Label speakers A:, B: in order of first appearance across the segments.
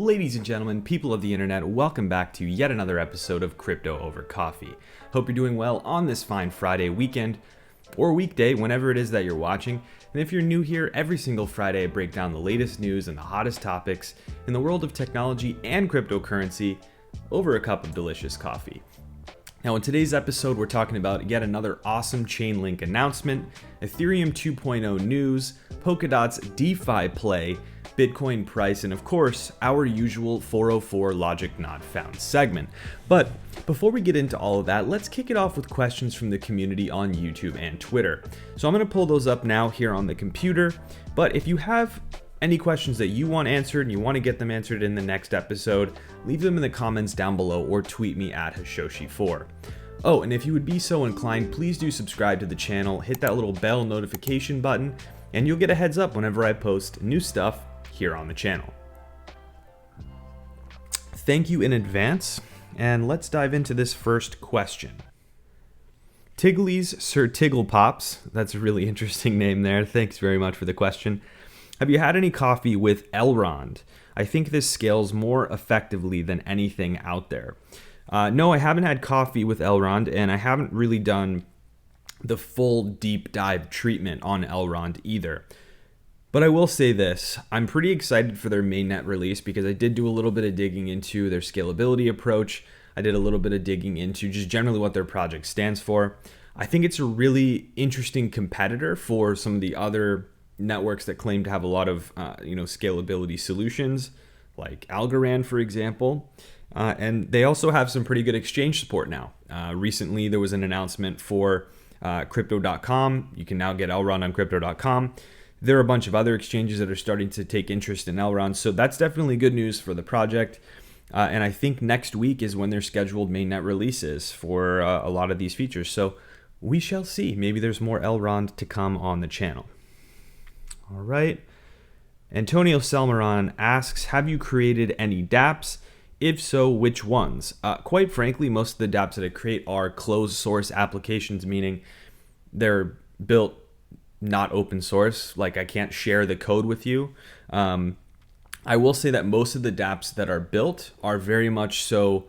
A: Ladies and gentlemen, people of the internet, welcome back to yet another episode of Crypto Over Coffee. Hope you're doing well on this fine Friday weekend, or weekday, whenever it is that you're watching. And if you're new here, every single Friday I break down the latest news and the hottest topics in the world of technology and cryptocurrency over a cup of delicious coffee. Now in today's episode, we're talking about yet another awesome Chainlink announcement, Ethereum 2.0 news, Polkadot's DeFi play, Bitcoin price, and of course, our usual 404 Logic Not Found segment. But before we get into all of that, let's kick it off with questions from the community on YouTube and Twitter. So I'm going to pull those up now here on the computer, but if you have any questions that you want answered and you want to get them answered in the next episode, leave them in the comments down below or tweet me at Hashoshi4. Oh, and if you would be so inclined, please do subscribe to the channel, hit that little bell notification button, and you'll get a heads up whenever I post new stuff here on the channel. Thank you in advance, and let's dive into this first question. Tiggly's Sir Tigglepops, that's a really interesting name there, thanks very much for the question. Have you had any coffee with Elrond? I think this scales more effectively than anything out there. No, I haven't had coffee with Elrond, and I haven't really done the full deep dive treatment on Elrond either. But I will say this, I'm pretty excited for their mainnet release because I did do a little bit of digging into their scalability approach. I did a little bit of digging into just generally what their project stands for. I think it's a really interesting competitor for some of the other networks that claim to have a lot of scalability solutions, like Algorand, for example. And they also have some pretty good exchange support now. Recently, there was an announcement for Crypto.com. You can now get Elrond on Crypto.com. There are a bunch of other exchanges that are starting to take interest in Elrond, so that's definitely good news for the project. And I think next week is when their scheduled mainnet releases for a lot of these features. So we shall see. Maybe there's more Elrond to come on the channel. All right. Antonio Selmaron asks, have you created any dApps? If so, which ones? Quite frankly, most of the dApps that I create are closed source applications, meaning they're built not open source, like I can't share the code with you. I will say that most of the dApps that are built are very much so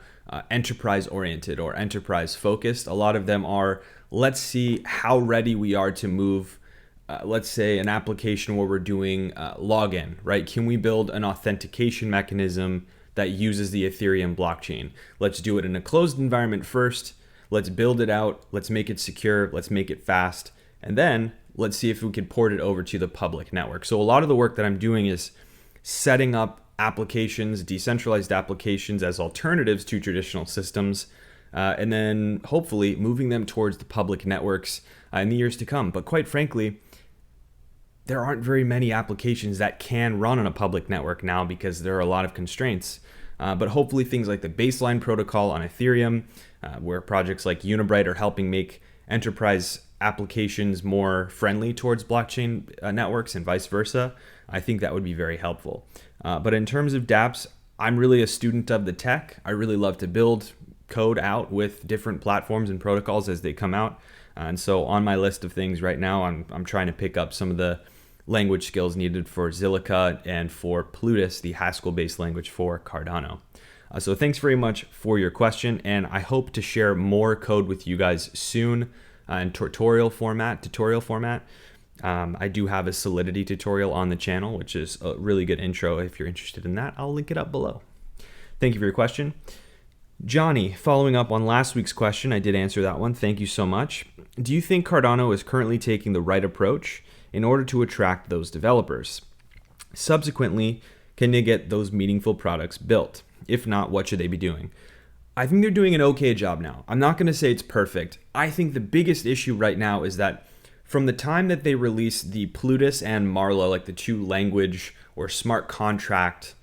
A: enterprise oriented or enterprise focused. A lot of them are, let's see how ready we are to move, let's say an application where we're doing login, right? Can we build an authentication mechanism that uses the Ethereum blockchain? Let's do it in a closed environment first. Let's build it out. Let's make it secure. Let's make it fast. And then let's see if we can port it over to the public network. So a lot of the work that I'm doing is setting up applications, decentralized applications as alternatives to traditional systems, and then hopefully moving them towards the public networks in the years to come. But quite frankly, there aren't very many applications that can run on a public network now because there are a lot of constraints. But hopefully things like the baseline protocol on Ethereum, where projects like Unibright are helping make enterprise applications more friendly towards blockchain networks and vice versa, I think that would be very helpful. But in terms of dApps, I'm really a student of the tech. I really love to build code out with different platforms and protocols as they come out. And so on my list of things right now, I'm trying to pick up some of the language skills needed for Zilliqa and for Plutus, the Haskell-based language for Cardano. So thanks very much for your question, and I hope to share more code with you guys soon in tutorial format. I do have a Solidity tutorial on the channel, which is a really good intro. If you're interested in that, I'll link it up below. Thank you for your question. Johnny, following up on last week's question, I did answer that one. Thank you so much. Do you think Cardano is currently taking the right approach in order to attract those developers? Subsequently, can they get those meaningful products built? If not, what should they be doing? I think they're doing an okay job now. I'm not going to say it's perfect. I think the biggest issue right now is that from the time that they released the Plutus and Marla, like the two language or smart contract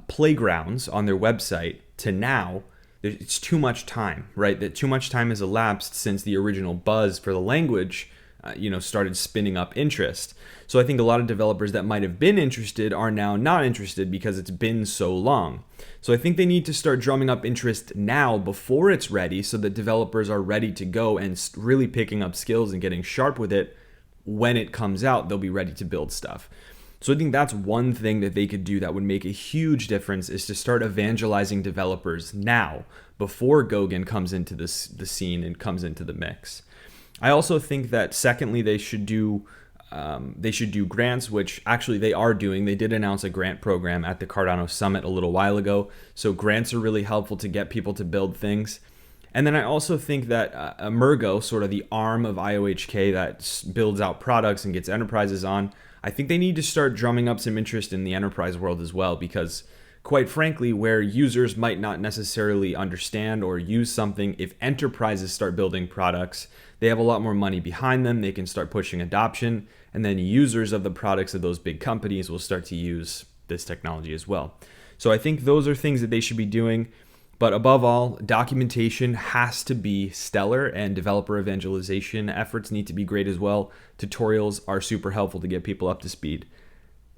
A: playgrounds on their website, to now, it's too much time, right? That too much time has elapsed since the original buzz for the language started spinning up interest. So I think a lot of developers that might have been interested are now not interested because it's been so long. So I think they need to start drumming up interest now before it's ready so that developers are ready to go and really picking up skills and getting sharp with it. When it comes out, they'll be ready to build stuff. So I think that's one thing that they could do that would make a huge difference, is to start evangelizing developers now, before Goguen comes into the scene and comes into the mix. I also think that secondly, they should do grants, which actually they are doing. They did announce a grant program at the Cardano Summit a little while ago. So grants are really helpful to get people to build things. And then I also think that Emergo, sort of the arm of IOHK that builds out products and gets enterprises on, I think they need to start drumming up some interest in the enterprise world as well, because quite frankly, where users might not necessarily understand or use something, if enterprises start building products, they have a lot more money behind them. They can start pushing adoption, and then users of the products of those big companies will start to use this technology as well. So I think those are things that they should be doing. But above all, documentation has to be stellar, and developer evangelization efforts need to be great as well. Tutorials are super helpful to get people up to speed.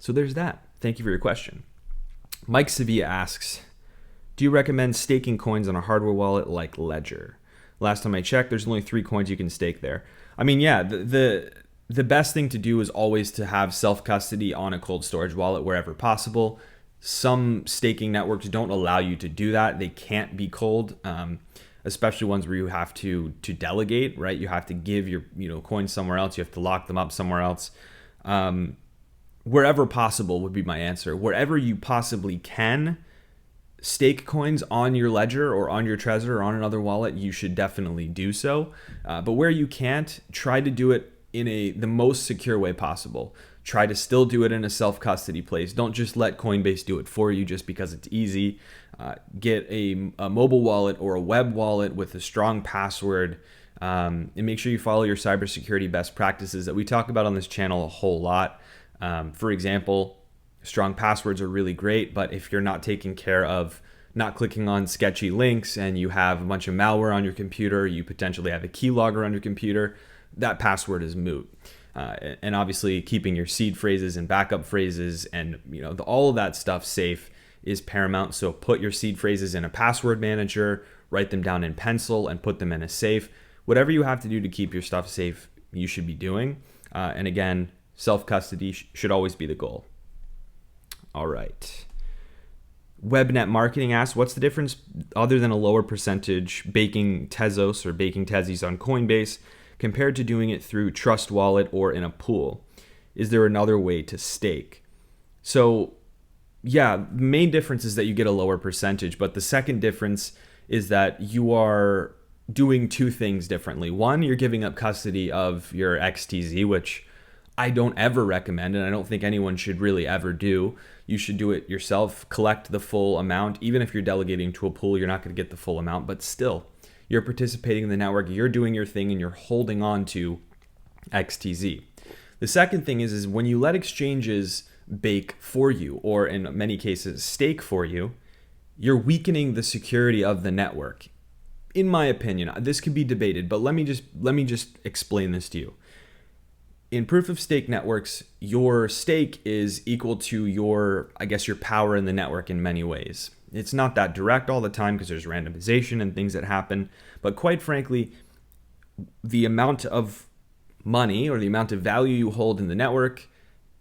A: So there's that. Thank you for your question. Mike Sevilla asks, do you recommend staking coins on a hardware wallet like Ledger? Last time I checked, there's only 3 coins you can stake there. I mean, yeah, the best thing to do is always to have self-custody on a cold storage wallet wherever possible. Some staking networks don't allow you to do that. They can't be cold, especially ones where you have to delegate, right? You have to give your coins somewhere else. You have to lock them up somewhere else. Wherever possible would be my answer. Wherever you possibly can stake coins on your Ledger or on your Trezor or on another wallet, you should definitely do so. But where you can't, try to do it in the most secure way possible. Try to still do it in a self-custody place. Don't just let Coinbase do it for you just because it's easy. Get a mobile wallet or a web wallet with a strong password, and make sure you follow your cybersecurity best practices that we talk about on this channel a whole lot. For example, strong passwords are really great, but if you're not taking care of not clicking on sketchy links and you have a bunch of malware on your computer, you potentially have a keylogger on your computer, that password is moot. And obviously keeping your seed phrases and backup phrases and all of that stuff safe is paramount. So put your seed phrases in a password manager, write them down in pencil, and put them in a safe. Whatever you have to do to keep your stuff safe, you should be doing. And again, self-custody should always be the goal. All right. WebNet Marketing asks, what's the difference other than a lower percentage baking Tezos or baking Tezos on Coinbase compared to doing it through Trust Wallet or in a pool? Is there another way to stake? So yeah, the main difference is that you get a lower percentage, but the second difference is that you are doing 2 things differently. One, you're giving up custody of your XTZ, which I don't ever recommend, and I don't think anyone should really ever do. You should do it yourself, collect the full amount. Even if you're delegating to a pool, you're not going to get the full amount, but still, you're participating in the network, you're doing your thing, and you're holding on to XTZ. The second thing is when you let exchanges bake for you, or in many cases stake for you, you're weakening the security of the network. In my opinion, this could be debated, but let me just explain this to you. In proof of stake networks, your stake is equal to your power in the network in many ways. It's not that direct all the time because there's randomization and things that happen. But quite frankly, the amount of money or the amount of value you hold in the network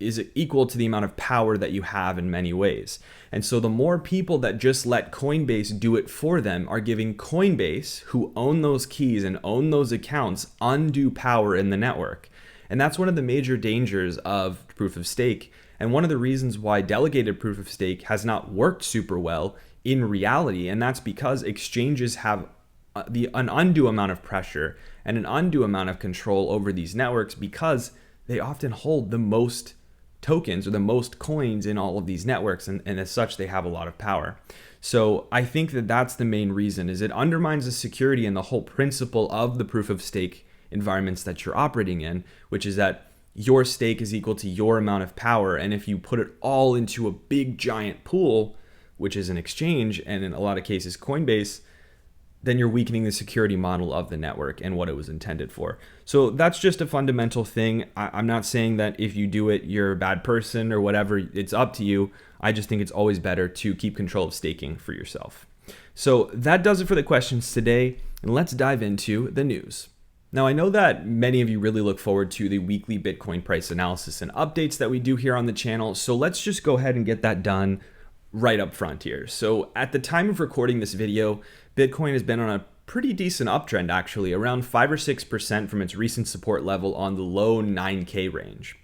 A: is equal to the amount of power that you have in many ways. And so the more people that just let Coinbase do it for them are giving Coinbase, who own those keys and own those accounts, undue power in the network. And that's one of the major dangers of proof of stake. And one of the reasons why delegated proof of stake has not worked super well in reality. And that's because exchanges have an undue amount of pressure and an undue amount of control over these networks because they often hold the most tokens or the most coins in all of these networks. And as such, they have a lot of power. So I think that that's the main reason, is it undermines the security and the whole principle of the proof of stake environments that you're operating in, which is that your stake is equal to your amount of power. And if you put it all into a big giant pool, which is an exchange, and in a lot of cases Coinbase, then you're weakening the security model of the network and what it was intended for. So that's just a fundamental thing. I'm not saying that if you do it, you're a bad person or whatever. It's up to you. I just think it's always better to keep control of staking for yourself. So that does it for the questions today. And let's dive into the news. Now, I know that many of you really look forward to the weekly Bitcoin price analysis and updates that we do here on the channel, so let's just go ahead and get that done right up front here. So at the time of recording this video, Bitcoin has been on a pretty decent uptrend actually, around 5 or 6% from its recent support level on the low 9K range.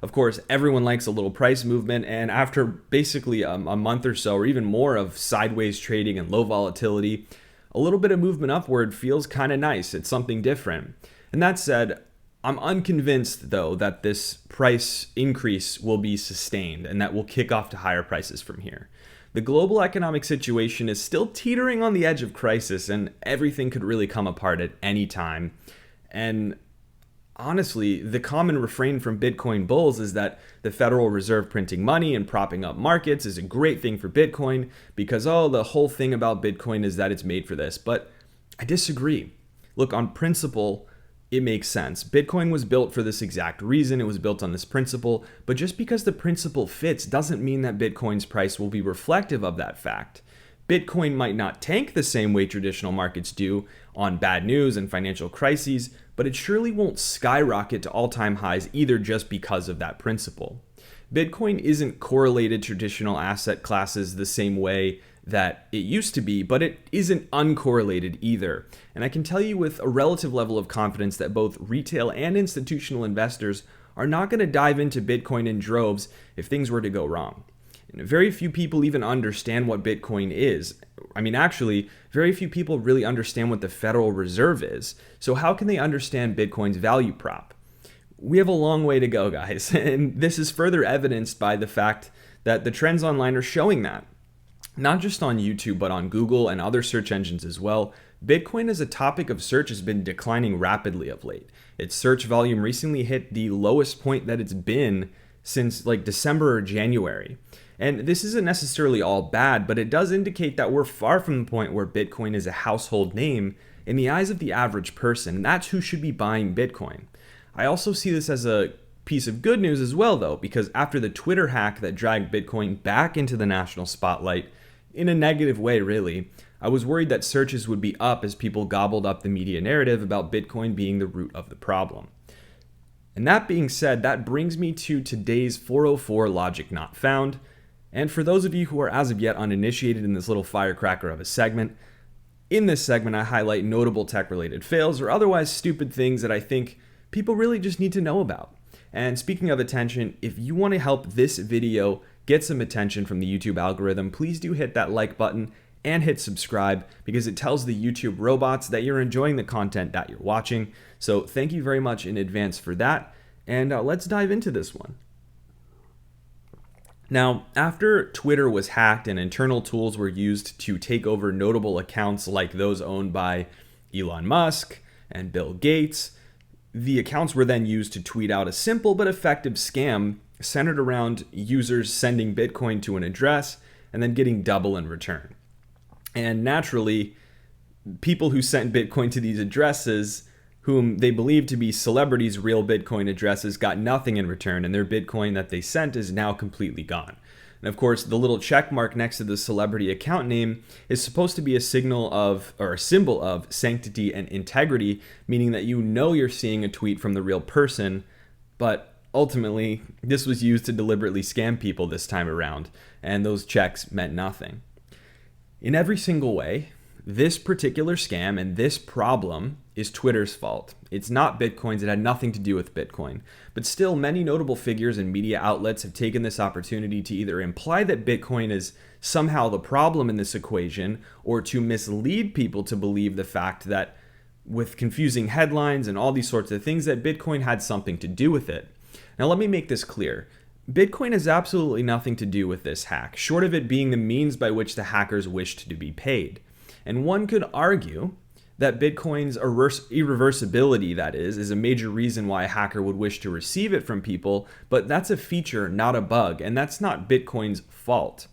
A: Of course, everyone likes a little price movement, and after basically a month or so, or even more of sideways trading and low volatility, a little bit of movement upward feels kind of nice. It's something different. And that said, I'm unconvinced though that this price increase will be sustained and that we'll kick off to higher prices from here. The global economic situation is still teetering on the edge of crisis, and everything could really come apart at any time. And honestly, the common refrain from Bitcoin bulls is that the Federal Reserve printing money and propping up markets is a great thing for Bitcoin because, the whole thing about Bitcoin is that it's made for this. But I disagree. Look, on principle, it makes sense. Bitcoin was built for this exact reason. It was built on this principle. But just because the principle fits doesn't mean that Bitcoin's price will be reflective of that fact. Bitcoin might not tank the same way traditional markets do on bad news and financial crises, but it surely won't skyrocket to all-time highs either just because of that principle. Bitcoin isn't correlated to traditional asset classes the same way that it used to be, but it isn't uncorrelated either. And I can tell you with a relative level of confidence that both retail and institutional investors are not going to dive into Bitcoin in droves if things were to go wrong. Very few people even understand what Bitcoin is. Actually, very few people really understand what the Federal Reserve is. So how can they understand Bitcoin's value prop? We have a long way to go, guys. And this is further evidenced by the fact that the trends online are showing that. Not just on YouTube, but on Google and other search engines as well. Bitcoin as a topic of search has been declining rapidly of late. Its search volume recently hit the lowest point that it's been since December or January. And this isn't necessarily all bad, but it does indicate that we're far from the point where Bitcoin is a household name in the eyes of the average person. That's who should be buying Bitcoin. I also see this as a piece of good news as well, though, because after the Twitter hack that dragged Bitcoin back into the national spotlight, in a negative way really, I was worried that searches would be up as people gobbled up the media narrative about Bitcoin being the root of the problem. And that being said, that brings me to today's 404 logic not found. And for those of you who are as of yet uninitiated in this little firecracker of a segment, in this segment I highlight notable tech-related fails or otherwise stupid things that I think people really just need to know about. And speaking of attention, if you want to help this video get some attention from the YouTube algorithm, please do hit that like button and hit subscribe because it tells the YouTube robots that you're enjoying the content that you're watching. So thank you very much in advance for that. And let's dive into this one. Now, after Twitter was hacked and internal tools were used to take over notable accounts like those owned by Elon Musk and Bill Gates, the accounts were then used to tweet out a simple but effective scam centered around users sending Bitcoin to an address and then getting double in return. And naturally, people who sent Bitcoin to these addresses, whom they believed to be celebrities' real Bitcoin addresses, got nothing in return, and their Bitcoin that they sent is now completely gone. And of course, the little check mark next to the celebrity account name is supposed to be a signal of, or a symbol of, sanctity and integrity, meaning that you know you're seeing a tweet from the real person, but ultimately, this was used to deliberately scam people this time around, and those checks meant nothing. In every single way, this particular scam and this problem is Twitter's fault. It's not Bitcoin's. It had nothing to do with Bitcoin. But still, many notable figures and media outlets have taken this opportunity to either imply that Bitcoin is somehow the problem in this equation, or to mislead people to believe the fact that with confusing headlines and all these sorts of things, that Bitcoin had something to do with it. Now, let me make this clear. Bitcoin has absolutely nothing to do with this hack, short of it being the means by which the hackers wished to be paid. And one could argue that Bitcoin's irreversibility, that is a major reason why a hacker would wish to receive it from people, but that's a feature, not a bug, and that's not Bitcoin's fault.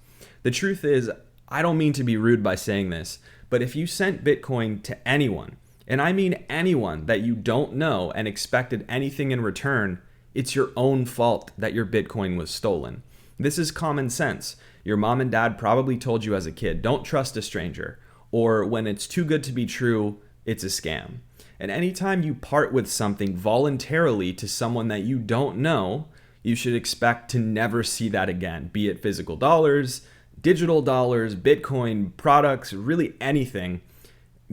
A: The truth is, I don't mean to be rude by saying this, but if you sent Bitcoin to anyone, and I mean anyone that you don't know and expected anything in return, it's your own fault that your Bitcoin was stolen. This is common sense. Your mom and dad probably told you as a kid, don't trust a stranger. Or when it's too good to be true, it's a scam. And anytime you part with something voluntarily to someone that you don't know, you should expect to never see that again, be it physical dollars, digital dollars, Bitcoin, products, really anything.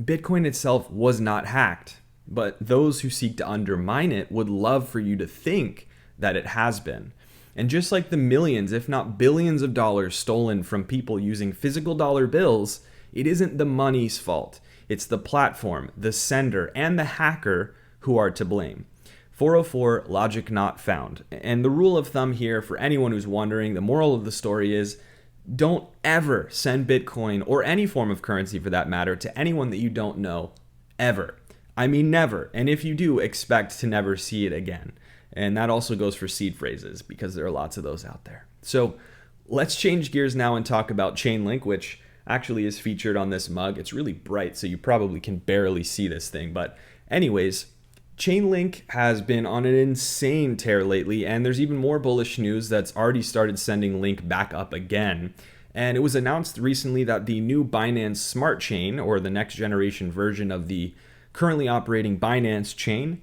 A: Bitcoin itself was not hacked, but those who seek to undermine it would love for you to think that it has been. And just like the millions, if not billions of dollars stolen from people using physical dollar bills, it isn't the money's fault. It's the platform, the sender, and the hacker who are to blame. 404, logic not found. And the rule of thumb here, for anyone who's wondering, the moral of the story is, don't ever send Bitcoin or any form of currency for that matter to anyone that you don't know, ever. I mean never. And if you do, expect to never see it again. And that also goes for seed phrases because there are lots of those out there. So let's change gears now and talk about Chainlink, which actually is featured on this mug. It's really bright, so you probably can barely see this thing. But anyways, Chainlink has been on an insane tear lately, and there's even more bullish news that's already started sending Link back up again. And it was announced recently that the new Binance Smart Chain, or the next generation version of the currently operating Binance chain,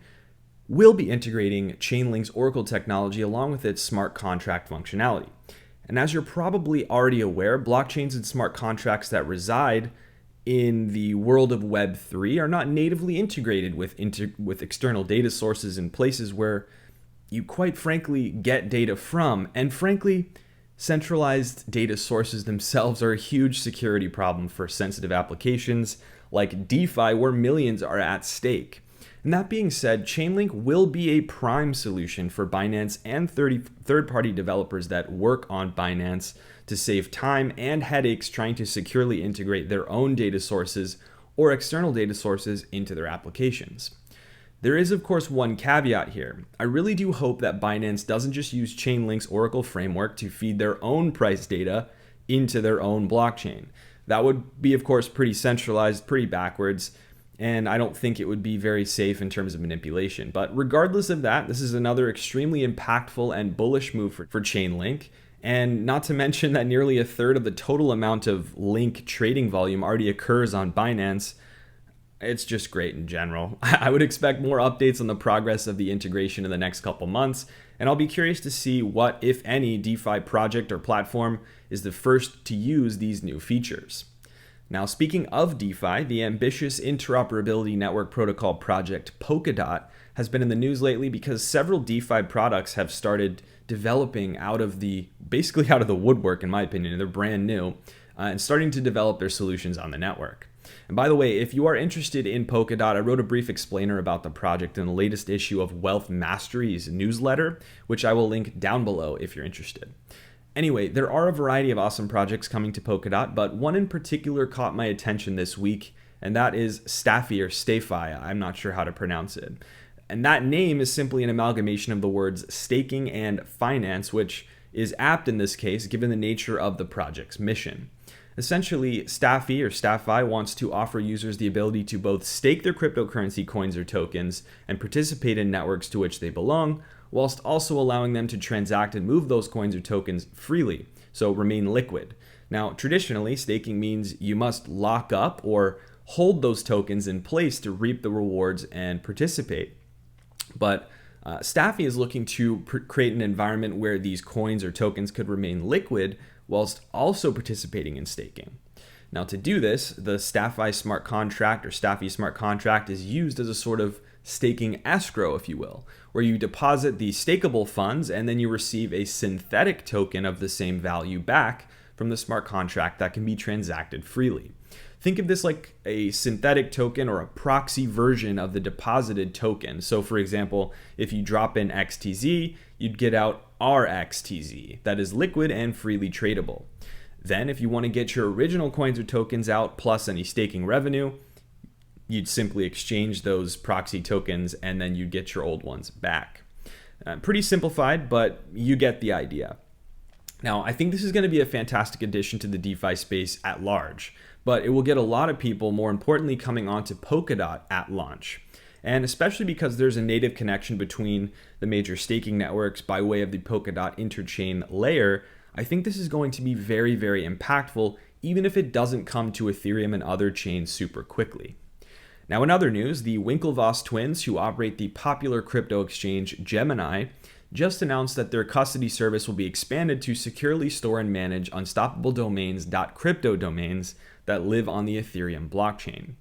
A: will be integrating Chainlink's Oracle technology along with its smart contract functionality. And as you're probably already aware, blockchains and smart contracts that reside in the world of Web3 are not natively integrated with external data sources in places where you quite frankly get data from. And frankly, centralized data sources themselves are a huge security problem for sensitive applications like DeFi, where millions are at stake. And that being said, Chainlink will be a prime solution for Binance and third-party developers that work on Binance to save time and headaches trying to securely integrate their own data sources or external data sources into their applications. There is, of course, one caveat here. I really do hope that Binance doesn't just use Chainlink's Oracle framework to feed their own price data into their own blockchain. That would be, of course, pretty centralized, pretty backwards, and I don't think it would be very safe in terms of manipulation. But regardless of that, this is another extremely impactful and bullish move for Chainlink. And not to mention that nearly a third of the total amount of Link trading volume already occurs on Binance. It's just great in general. I would expect more updates on the progress of the integration in the next couple months, and I'll be curious to see what, if any, DeFi project or platform is the first to use these new features. Now, speaking of DeFi, the ambitious interoperability network protocol project Polkadot has been in the news lately because several DeFi products have started developing basically out of the woodwork, in my opinion. They're brand new and starting to develop their solutions on the network. And by the way, if you are interested in Polkadot, I wrote a brief explainer about the project in the latest issue of Wealth Mastery's newsletter, which I will link down below if you're interested. Anyway, there are a variety of awesome projects coming to Polkadot, but one in particular caught my attention this week, and that is Stafi or Stafi. I'm not sure how to pronounce it. And that name is simply an amalgamation of the words staking and finance, which is apt in this case given the nature of the project's mission. Essentially, Stafi or Stafi wants to offer users the ability to both stake their cryptocurrency coins or tokens and participate in networks to which they belong, whilst also allowing them to transact and move those coins or tokens freely, so remain liquid. Now, traditionally, staking means you must lock up or hold those tokens in place to reap the rewards and participate. But Stafi is looking to create an environment where these coins or tokens could remain liquid whilst also participating in staking. Now, to do this, the Stafi smart contract or Stafi smart contract is used as a sort of staking escrow, if you will, where you deposit the stakeable funds and then you receive a synthetic token of the same value back from the smart contract that can be transacted freely. Think of this like a synthetic token or a proxy version of the deposited token. So for example, if you drop in XTZ, you'd get out RXTZ that is liquid and freely tradable. Then if you want to get your original coins or tokens out plus any staking revenue, you'd simply exchange those proxy tokens and then you'd get your old ones back. Pretty simplified, but you get the idea. Now, I think this is going to be a fantastic addition to the DeFi space at large, but it will get a lot of people, more importantly, coming onto Polkadot at launch. And especially because there's a native connection between the major staking networks by way of the Polkadot interchain layer, I think this is going to be very, very impactful, even if it doesn't come to Ethereum and other chains super quickly. Now, in other news, the Winklevoss twins, who operate the popular crypto exchange Gemini, just announced that their custody service will be expanded to securely store and manage unstoppable domains .crypto domains that live on the Ethereum blockchain.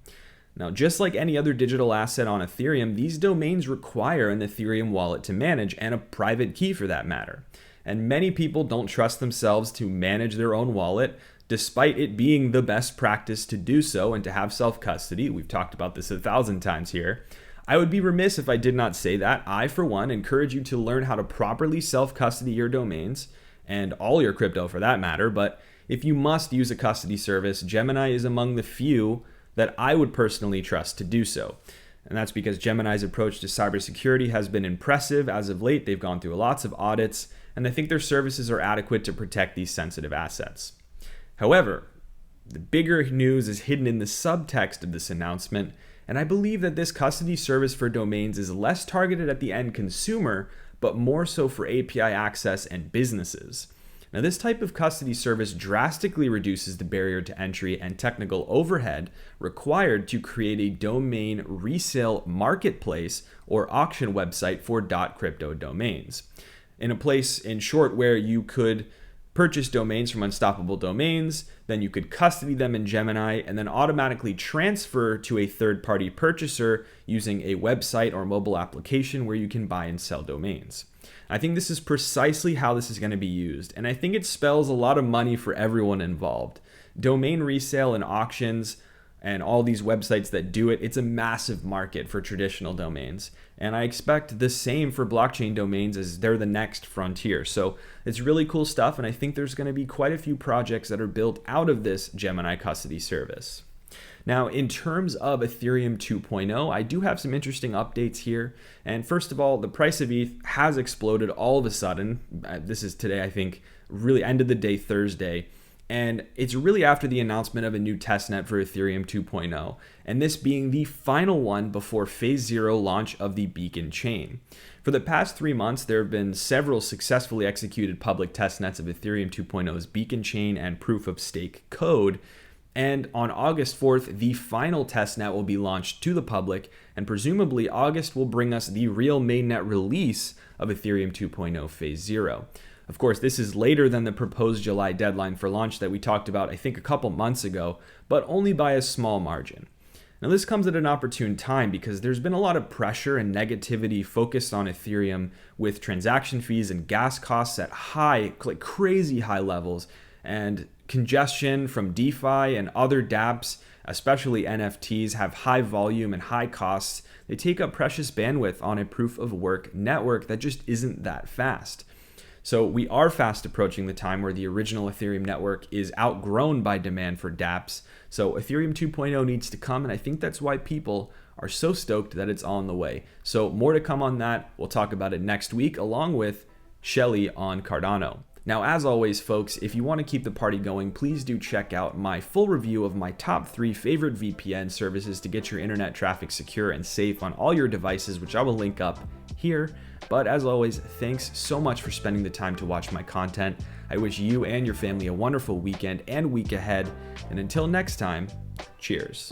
A: Now, just like any other digital asset on Ethereum, these domains require an Ethereum wallet to manage and a private key for that matter. And many people don't trust themselves to manage their own wallet, despite it being the best practice to do so and to have self-custody. We've talked about this 1,000 times here. I would be remiss if I did not say that. I, for one, encourage you to learn how to properly self-custody your domains, and all your crypto for that matter, but if you must use a custody service, Gemini is among the few that I would personally trust to do so. And that's because Gemini's approach to cybersecurity has been impressive as of late. They've gone through lots of audits, and I think their services are adequate to protect these sensitive assets. However, the bigger news is hidden in the subtext of this announcement, and I believe that this custody service for domains is less targeted at the end consumer, but more so for API access and businesses. Now, this type of custody service drastically reduces the barrier to entry and technical overhead required to create a domain resale marketplace or auction website for .crypto domains. In a place, in short, where you could purchase domains from Unstoppable Domains, then you could custody them in Gemini and then automatically transfer to a third-party purchaser using a website or mobile application where you can buy and sell domains. I think this is precisely how this is going to be used, and I think it spells a lot of money for everyone involved. Domain resale and auctions and all these websites that do it, it's a massive market for traditional domains. And I expect the same for blockchain domains, as they're the next frontier. So it's really cool stuff, and I think there's going to be quite a few projects that are built out of this Gemini custody service. Now, in terms of Ethereum 2.0, I do have some interesting updates here. And first of all, the price of ETH has exploded all of a sudden. This is today, I think, really end of the day Thursday. And it's really after the announcement of a new testnet for Ethereum 2.0, and this being the final one before phase 0 launch of the Beacon chain. For the past 3 months, there have been several successfully executed public testnets of Ethereum 2.0's Beacon chain and proof of stake code. And on August 4th, the final testnet will be launched to the public, and presumably August will bring us the real mainnet release of Ethereum 2.0 phase 0. Of course, this is later than the proposed July deadline for launch that we talked about, I think, a couple months ago, but only by a small margin. Now, this comes at an opportune time because there's been a lot of pressure and negativity focused on Ethereum with transaction fees and gas costs at crazy high levels, and congestion from DeFi and other dApps, especially NFTs, have high volume and high costs. They take up precious bandwidth on a proof of work network that just isn't that fast. So we are fast approaching the time where the original Ethereum network is outgrown by demand for dApps. So Ethereum 2.0 needs to come, and I think that's why people are so stoked that it's on the way. So more to come on that. We'll talk about it next week, along with Shelly on Cardano. Now, as always, folks, if you want to keep the party going, please do check out my full review of my top 3 favorite VPN services to get your internet traffic secure and safe on all your devices, which I will link up here. But as always, thanks so much for spending the time to watch my content. I wish you and your family a wonderful weekend and week ahead. And until next time, cheers.